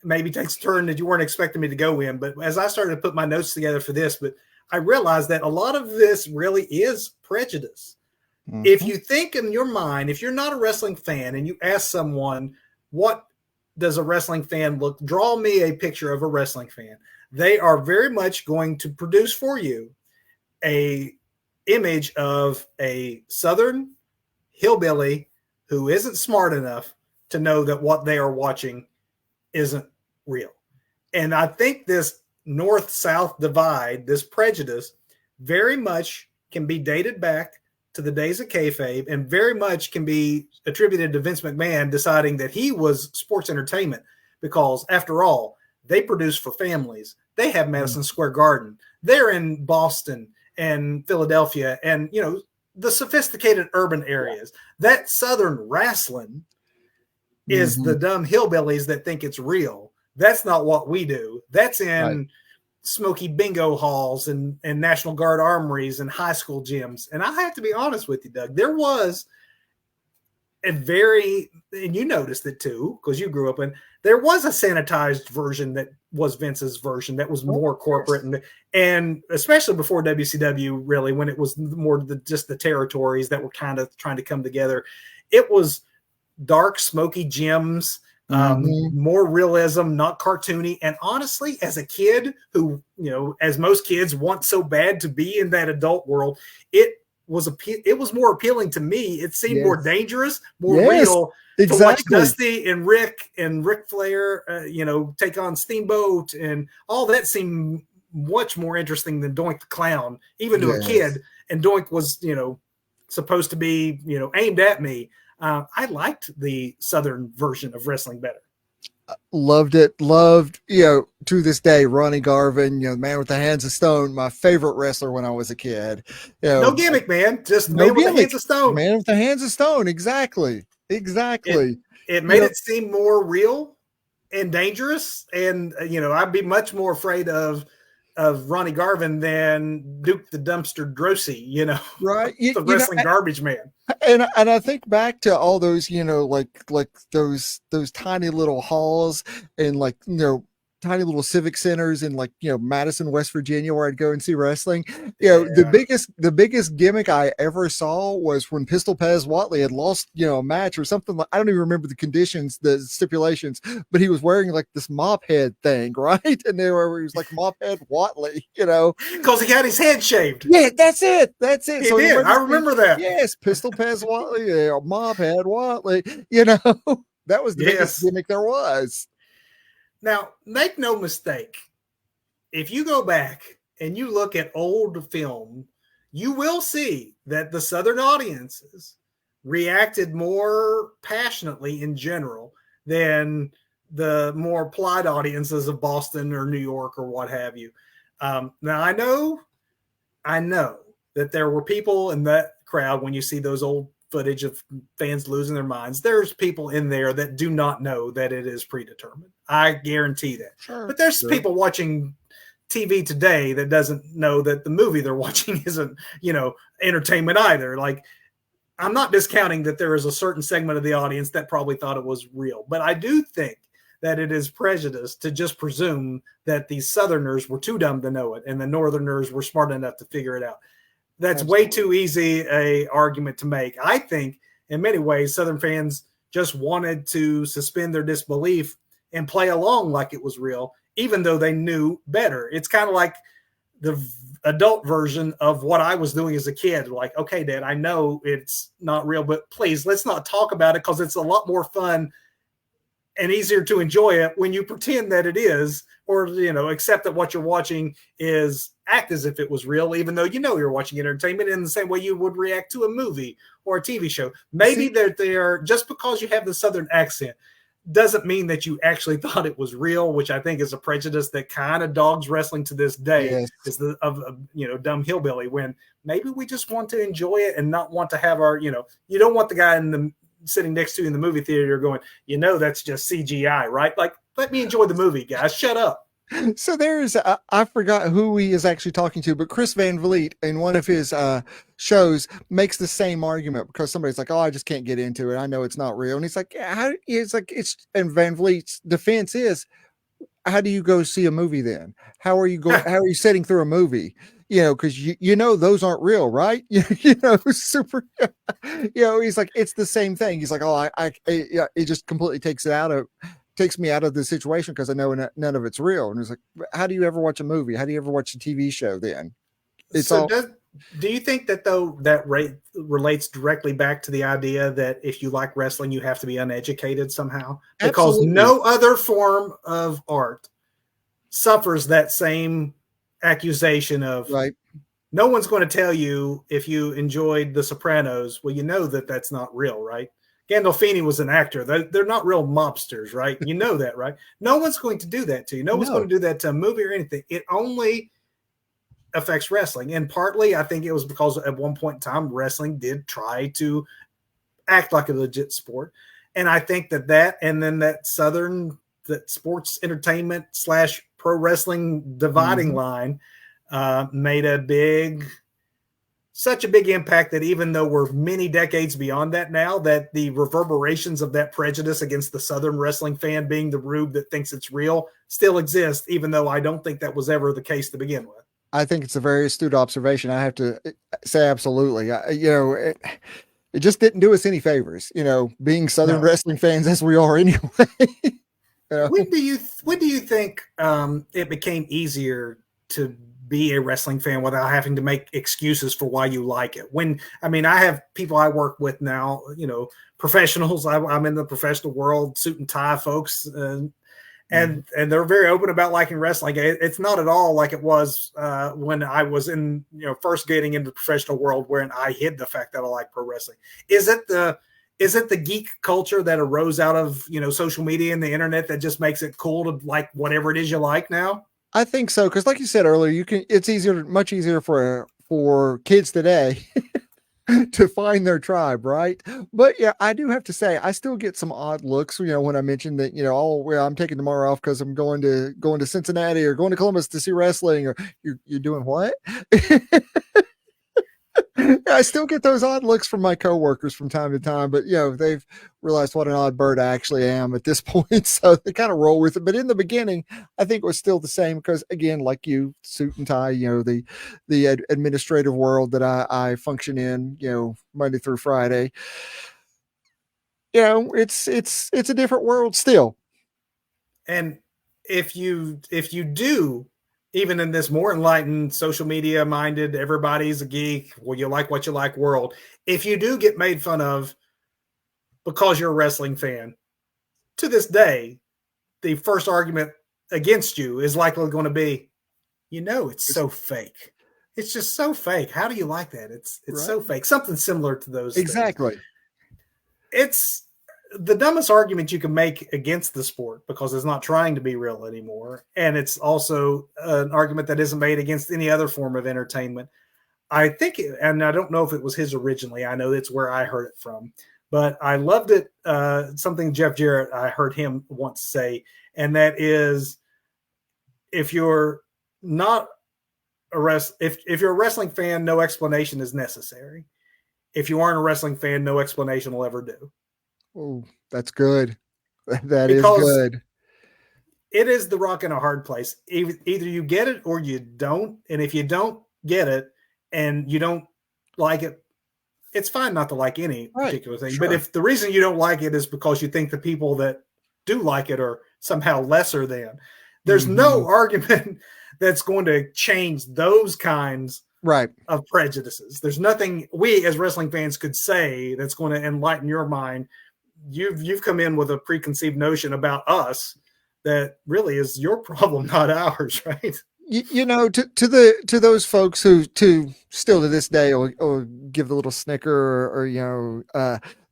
maybe takes a turn that you weren't expecting me to go in. But as I started to put my notes together for this, but I realized that a lot of this really is prejudice. Mm-hmm. If you think in your mind, if you're not a wrestling fan and you ask someone, what does a wrestling fan look? Draw me a picture of a wrestling fan. They are very much going to produce for you a image of a Southern hillbilly who isn't smart enough to know that what they are watching isn't real. And I think this North-South divide, this prejudice, very much can be dated back to the days of kayfabe and very much can be attributed to Vince McMahon deciding that he was sports entertainment because, after all, they produce for families. They have Madison Square Garden. They're in Boston and Philadelphia and, the sophisticated urban areas. That Southern wrestling is the dumb hillbillies that think it's real. That's not what we do. That's in smoky bingo halls and National Guard armories and high school gyms. And I have to be honest with you, Doug, there was and you noticed it too, because you grew up in, there was a sanitized version that was Vince's version that was more corporate and especially before WCW, really, when it was more just the territories that were kind of trying to come together. It was dark, smoky gyms, more realism, not cartoony. And honestly, as a kid who, as most kids want so bad to be in that adult world, it was more appealing to me. It seemed more dangerous, more real. Exactly. To watch Dusty and Ric Flair, take on Steamboat and all that seemed much more interesting than Doink the Clown, even to a kid. And Doink was, supposed to be, aimed at me. I liked the Southern version of wrestling better. Loved it. Loved, to this day, Ronnie Garvin, the man with the hands of stone, my favorite wrestler when I was a kid. No gimmick, man. Just no man with the hands of stone. Man with the hands of stone. Exactly. It made it seem more real and dangerous. And, I'd be much more afraid of Ronnie Garvin than Duke the Dumpster Drosy, right? The wrestling garbage man. And I think back to all those, like those tiny little halls and tiny little civic centers in like, Madison, West Virginia, where I'd go and see wrestling. Yeah. The biggest gimmick I ever saw was when Pistol Pez Watley had lost, a match or something. Like, I don't even remember the conditions, the stipulations, but he was wearing like this mop head thing, right? And there where he was like mop head Watley. Because he had his head shaved. Yeah, that's it. That's it. He So he did. I wears remember that. yes, Pistol Pez Watley, mop head Watley, that was the biggest Yes. gimmick there was. Now, make no mistake, if you go back and you look at old film, you will see that the Southern audiences reacted more passionately in general than the more polite audiences of Boston or New York or what have you. Now, I know that there were people in that crowd when you see those old footage of fans losing their minds. There's people in there that do not know that it is predetermined. I guarantee that. Sure. But there's Sure. people watching TV today that doesn't know that the movie they're watching isn't, entertainment either. Like, I'm not discounting that there is a certain segment of the audience that probably thought it was real, but I do think that it is prejudice to just presume that the Southerners were too dumb to know it and the Northerners were smart enough to figure it out. That's Absolutely. way too easy a argument to make. I think in many ways, Southern fans just wanted to suspend their disbelief and play along like it was real, even though they knew better. It's kind of like the adult version of what I was doing as a kid. Like, okay, Dad, I know it's not real, but please let's not talk about it because it's a lot more fun and easier to enjoy it when you pretend that it is, or, accept that what you're watching is act as if it was real, even though you're watching entertainment in the same way you would react to a movie or a TV show. Maybe that they are, just because you have the Southern accent doesn't mean that you actually thought it was real, which I think is a prejudice that kind of dogs wrestling to this day. Yes. Is of dumb hillbilly, when maybe we just want to enjoy it and not want to have our, you don't want the guy sitting next to you in the movie theater going, that's just CGI, right? Like, let me enjoy the movie, guys. Shut up. So there's, I forgot who he is actually talking to, but Chris Van Vliet in one of his shows makes the same argument because somebody's like, "Oh, I just can't get into it. I know it's not real." And he's like, "How?" It's like and Van Vliet's defense is, "How do you go see a movie then? How are you going? How are you sitting through a movie? Because those aren't real, right? Super. He's like, it's the same thing. He's like, oh, it just completely takes me out of the situation because I know none of it's real. And it's like, how do you ever watch a movie? How do you ever watch a TV show then? Do you think that, though, that relates directly back to the idea that if you like wrestling, you have to be uneducated somehow? Because Absolutely. no other form of art suffers that same accusation of, right. No one's going to tell you if you enjoyed The Sopranos. Well, that that's not real, right? Gandolfini was an actor. They're not real mobsters, right? You know that, right? No one's going to do that to you. No one's going to do that to a movie or anything. It only affects wrestling. And partly, I think it was because at one point in time, wrestling did try to act like a legit sport. And I think that and then that sports entertainment / pro wrestling dividing line made such a big impact that even though we're many decades beyond that now, that the reverberations of that prejudice against the Southern wrestling fan being the rube that thinks it's real still exists, even though I don't think that was ever the case to begin with. I think it's a very astute observation. I have to say absolutely. It just didn't do us any favors, being Southern wrestling fans as we are anyway. When do you think it became easier to be a wrestling fan without having to make excuses for why you like it? I have people I work with now, professionals. I'm in the professional world, suit and tie folks, and they're very open about liking wrestling. It's not at all like it was when I was in, first getting into the professional world, wherein I hid the fact that I like pro wrestling. Is it the geek culture that arose out of, social media and the internet that just makes it cool to like whatever it is you like now? I think so. Cause like you said earlier, it's much easier for kids today to find their tribe. Right. But yeah, I do have to say, I still get some odd looks, when I mentioned that, I'm taking tomorrow off cause I'm going to Cincinnati or going to Columbus to see wrestling, or you're doing what? I still get those odd looks from my coworkers from time to time, but they've realized what an odd bird I actually am at this point, so they kind of roll with it. But in the beginning, I think it was still the same because, again, like you, suit and tie, the administrative world that I function in, Monday through Friday, it's a different world still. And if you do, even in this more enlightened, social media minded, everybody's a geek, well, you like what you like world, if you do get made fun of because you're a wrestling fan, to this day, the first argument against you is likely going to be, it's so fake. It's just so fake. How do you like that? It's Right. so fake. Something similar to those things. Exactly. It's the dumbest argument you can make against the sport because it's not trying to be real anymore. And it's also an argument that isn't made against any other form of entertainment. I think, and I don't know if it was his originally. I know it's where I heard it from, but I loved it. Something Jeff Jarrett, I heard him once say, and that is, if you're not if you're a wrestling fan, no explanation is necessary. If you aren't a wrestling fan, no explanation will ever do. Oh, that's good. That is Because good. it is the rock in a hard place. Either you get it or you don't. And if you don't get it and you don't like it, it's fine not to like any Right. particular thing. Sure. But if the reason you don't like it is because you think the people that do like it are somehow lesser than, there's no argument that's going to change those kinds Right. of prejudices. There's nothing we as wrestling fans could say that's going to enlighten your mind. You've come in with a preconceived notion about us that really is your problem, not ours, right? To those folks who to still to this day or give the little snicker or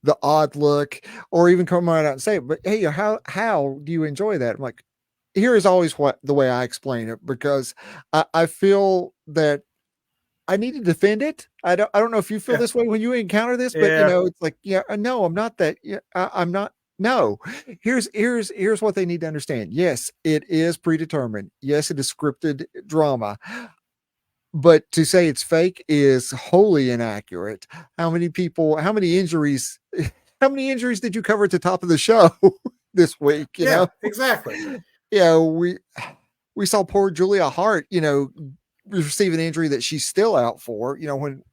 the odd look or even come right out and say it, but hey, how do you enjoy that? I'm like, here is always what the way I explain it, because I feel that I need to defend it. I don't know if you feel Yeah. this way when you encounter this, but Yeah. it's like, no, I'm not that. Yeah, I'm not. No, here's what they need to understand. Yes, it is predetermined. Yes, it is scripted drama, but to say it's fake is wholly inaccurate. How many people? How many injuries? How many injuries did you cover at the top of the show this week? Yeah, exactly. Yeah, we saw poor Julia Hart, receive an injury that she's still out for,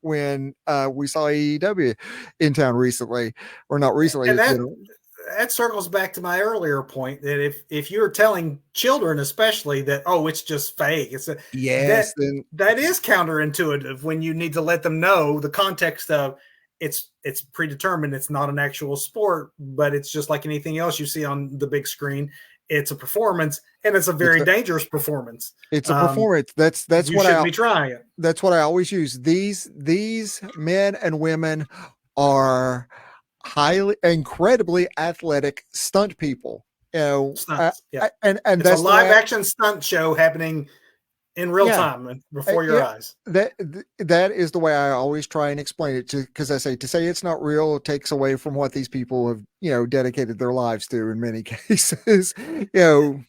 when we saw AEW in town recently, or not recently, And it's that been. that circles back to my earlier point that if you're telling children especially that, oh, it's just fake, Yes, that then that is counterintuitive when you need to let them know the context of it's predetermined, it's not an actual sport, but it's just like anything else you see on the big screen. It's a performance, and it's a it's very a dangerous performance. it's a performance. That's You what shouldn't I be trying it. that's what I always use. These men and women are highly incredibly athletic stunt people. Stunts, yeah. And It's a that's the live way action stunt show happening in real yeah. time before your Yeah, eyes. that is the way I always try and explain it, because I say to say it's not real takes away from what these people have dedicated their lives to in many cases. And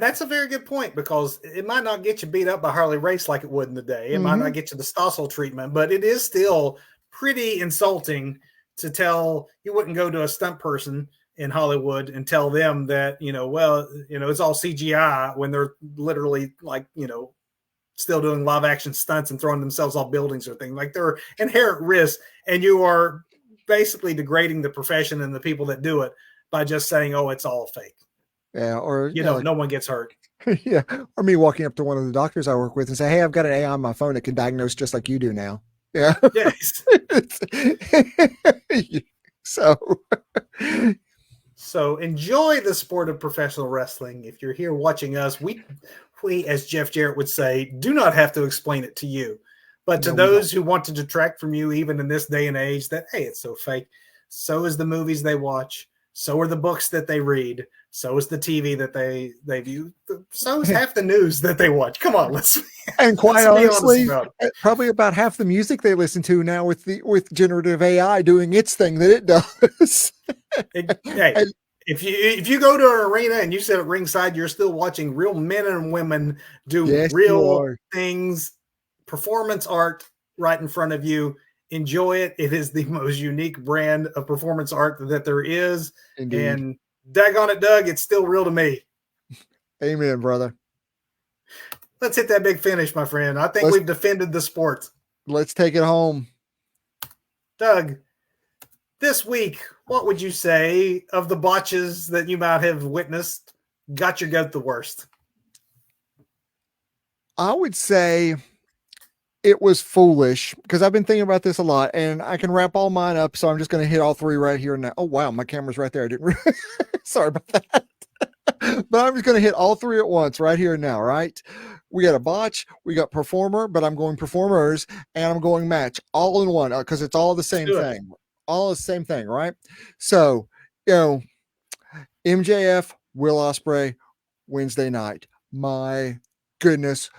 that's a very good point, because it might not get you beat up by Harley Race like it would in the day. It might Mm-hmm. not get you the Stossel treatment, but it is still pretty insulting to tell. You wouldn't go to a stunt person in Hollywood and tell them that, it's all CGI when they're literally like, still doing live action stunts and throwing themselves off buildings or things. Like, there are inherent risks, and you are basically degrading the profession and the people that do it by just saying, oh, it's all fake. Yeah, or like, No one gets hurt. yeah, or me walking up to one of the doctors I work with and say, "Hey, I've got an AI on my phone that can diagnose just like you do now." Yeah. Yes. So So enjoy the sport of professional wrestling. If you're here watching us, we, as Jeff Jarrett would say, do not have to explain it to you. But to no, we don't. those who want to detract from you, even in this day and age, that, hey, it's so fake. So is the movies they watch. So are the books that they read. So is the TV that they view. So is half the news that they watch. Come on, And quite let's be honest honestly, about it. probably about half the music they listen to now with generative AI doing its thing that it does. Hey, And if you go to an arena and you sit at ringside, you're still watching real men and women do yes, you real are. things, performance art right in front of you. Enjoy it. It is the most unique brand of performance art that there is. Indeed. And daggone it, Doug, it's still real to me. Amen, brother. Let's hit that big finish, my friend. I think Let's we've defended the sport. let's take it home. Doug, this week, what would you say of the botches that you might have witnessed got your goat the worst? I would say it was foolish because I've been thinking about this a lot, and I can wrap all mine up. So I'm just going to hit all three right here now. Oh wow, my camera's right there. I didn't. Sorry about that. But I'm just going to hit all three at once right here now. Right? We got a botch, we got performer, but I'm going performers, and I'm going match all in one because it's all the Let's same do it. thing. All the same thing, right? So MJF, Will Ospreay, Wednesday night. My goodness,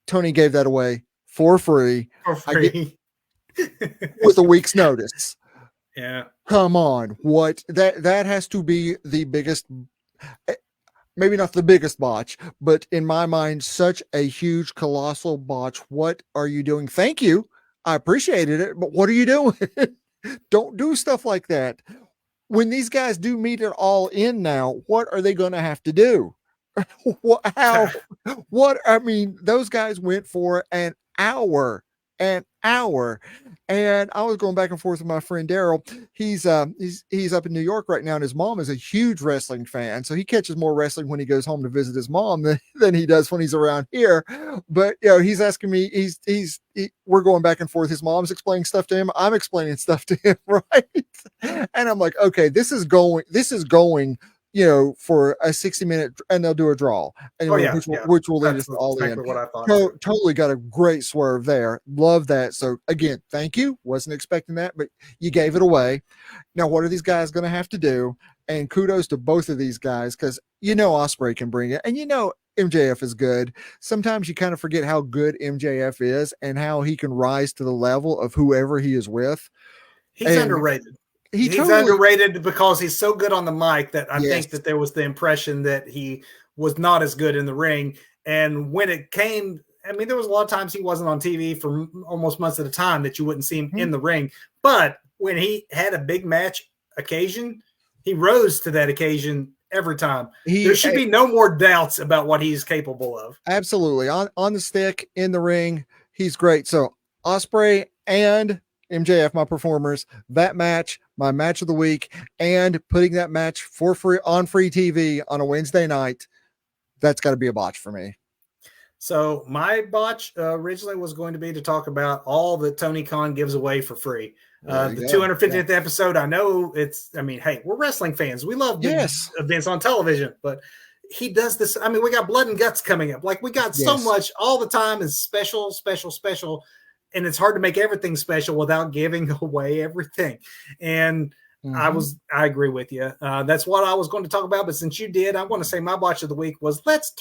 Tony gave that away for free. For I get free. with a week's notice. Yeah. Come on, what that has to be the biggest, maybe not the biggest botch, but in my mind, such a huge, colossal botch. What are you doing? Thank you, I appreciated it, but what are you doing? Don't do stuff like that. When these guys do meet it all in now, what are they going to have to do? How? What? I mean, those guys went for an hour, and I was going back and forth with my friend Daryl. He's up in New York right now, and his mom is a huge wrestling fan, so he catches more wrestling when he goes home to visit his mom than he does when he's around here. But he's asking me. We're going back and forth. His mom's explaining stuff to him. I'm explaining stuff to him, right? And I'm like, okay, this is going for a 60-minute, and they'll do a draw, Oh, anyway, yeah. which will lead That's us to all exactly in. what I thought. Totally got a great swerve there. Love that. So again, thank you. Wasn't expecting that, but you gave it away. Now, what are these guys going to have to do? And kudos to both of these guys because Ospreay can bring it, and MJF is good. Sometimes you kind of forget how good MJF is and how he can rise to the level of whoever he is with. He's And underrated. he's totally underrated because he's so good on the mic that I think Yes. that there was the impression that he was not as good in the ring. And when it came, I mean, there was a lot of times he wasn't on TV for almost months at a time that you wouldn't see him in the ring. But when he had a big match occasion, he rose to that occasion every time. There should be no more doubts about what he's capable of. Absolutely. On the stick, in the ring, he's great. So Ospreay and MJF, my performers, that match, my match of the week, and putting that match for free on free TV on a Wednesday night, that's got to be a botch for me. So my botch originally was going to be to talk about all that Tony Khan gives away for free. The 250th episode, I know hey, we're wrestling fans. We love big events on television, but he does this. I mean, we got blood and guts coming up. Like we got so much all the time is special. And it's hard to make everything special without giving away everything. And I agree with you. That's what I was going to talk about. But since you did, I want to say my botch of the week was let's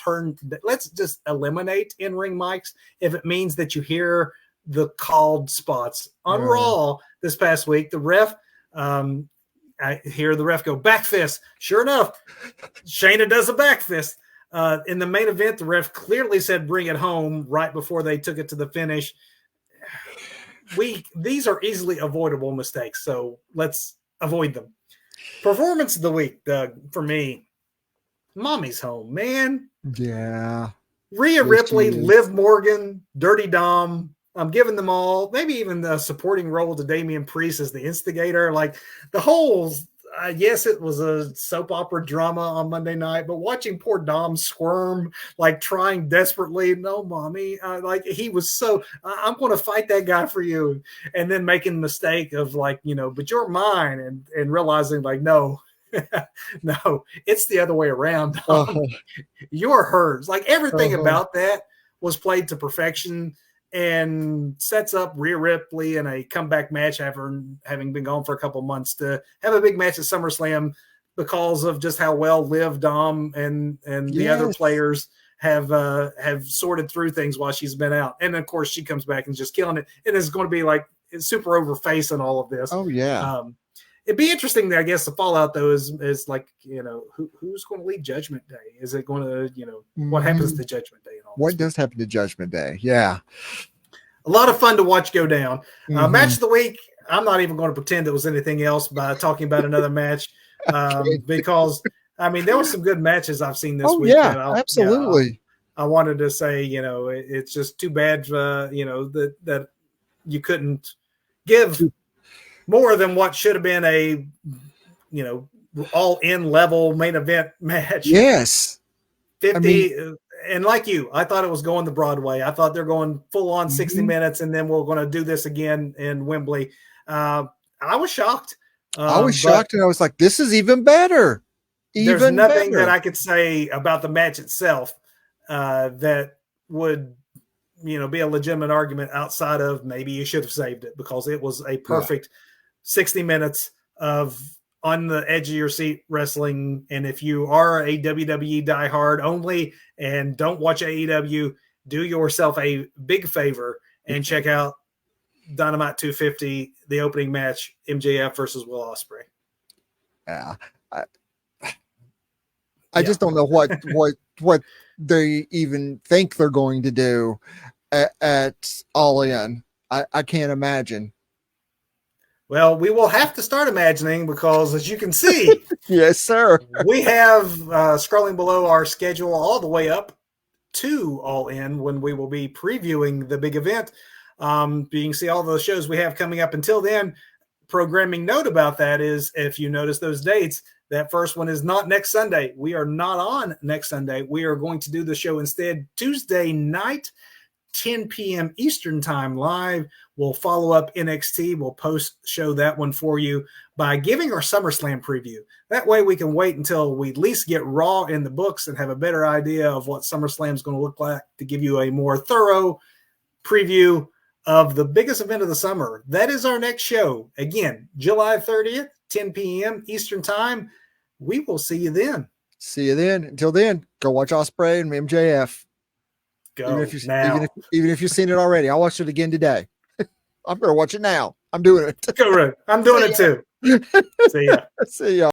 just eliminate in-ring mics if it means that you hear the called spots. On Raw this past week, the ref, I hear the ref go back fist. Sure enough, Shayna does a back fist. In the main event, the ref clearly said bring it home right before they took it to the finish. These are easily avoidable mistakes, so let's avoid them. Performance of the week, Doug, for me, Mommy's Home, man. Yeah. Rhea Ripley, Liv Morgan, Dirty Dom. I'm giving them all, maybe even the supporting role to Damian Priest as the instigator. Like the whole, yes, it was a soap opera drama on Monday night, but watching poor Dom squirm, like trying desperately, no, mommy, like he was so, I'm going to fight that guy for you. And then making the mistake of like, but you're mine and realizing like, no, no, it's the other way around. You're hers. Like everything about that was played to perfection and sets up Rhea Ripley in a comeback match after having been gone for a couple months to have a big match at SummerSlam because of just how well Liv, Dom, and the other players have sorted through things while she's been out. And of course, she comes back and just killing it. And it's going to be like super over face and all of this. Oh yeah. It'd be interesting, I guess, the fallout though is like, who's going to lead Judgment Day? Is it going to, what happens to Judgment Day? And all what does happen to Judgment Day? Yeah. a lot of fun to watch go down. Match Mhm. of the week. I'm not even going to pretend it was anything else by talking about another match, Okay. because I mean there were some good matches I've seen this Oh week yeah, that absolutely. I wanted to say, it's just too bad, that you couldn't give more than what should have been a, all in level main event match. Yes. I mean, 50, and like you, I thought it was going the Broadway. I thought they're going full on 60 mhm. minutes, and then we're going to do this again in Wembley. I was shocked, I was but shocked and I was like, this is even better. there's Even nothing that better. I could say about the match itself that would, be a legitimate argument outside of maybe you should have saved it, because it was a Yeah. perfect 60 minutes of on the edge of your seat wrestling. And if you are a WWE diehard only and don't watch AEW, do yourself a big favor and check out Dynamite 250, the opening match, MJF versus Will Ospreay. Yeah. I, I Yeah. just don't know what they even think they're going to do at All In. I can't imagine. Well, we will have to start imagining, because as you can see, Yes, sir. we have scrolling below our schedule all the way up to All In, when we will be previewing the big event. You can see all the shows we have coming up until then. Programming note about that is, if you notice those dates, that first one is not next Sunday. We are not on next Sunday. We are going to do the show instead Tuesday night, 10 p.m. Eastern time live. We'll follow up NXT. We'll post show that one for you by giving our SummerSlam preview. That way we can wait until we at least get Raw in the books and have a better idea of what SummerSlam is going to look like, to give you a more thorough preview of the biggest event of the summer. That is our next show. Again, July 30th, 10 p.m. Eastern time. We will see you then. See you then. Until then, go watch Osprey and MJF. Go now. Even if you've seen it already, I'll watch it again today. I'm gonna watch it now. I'm doing it. Go, Rick. I'm doing it too. See ya. See ya.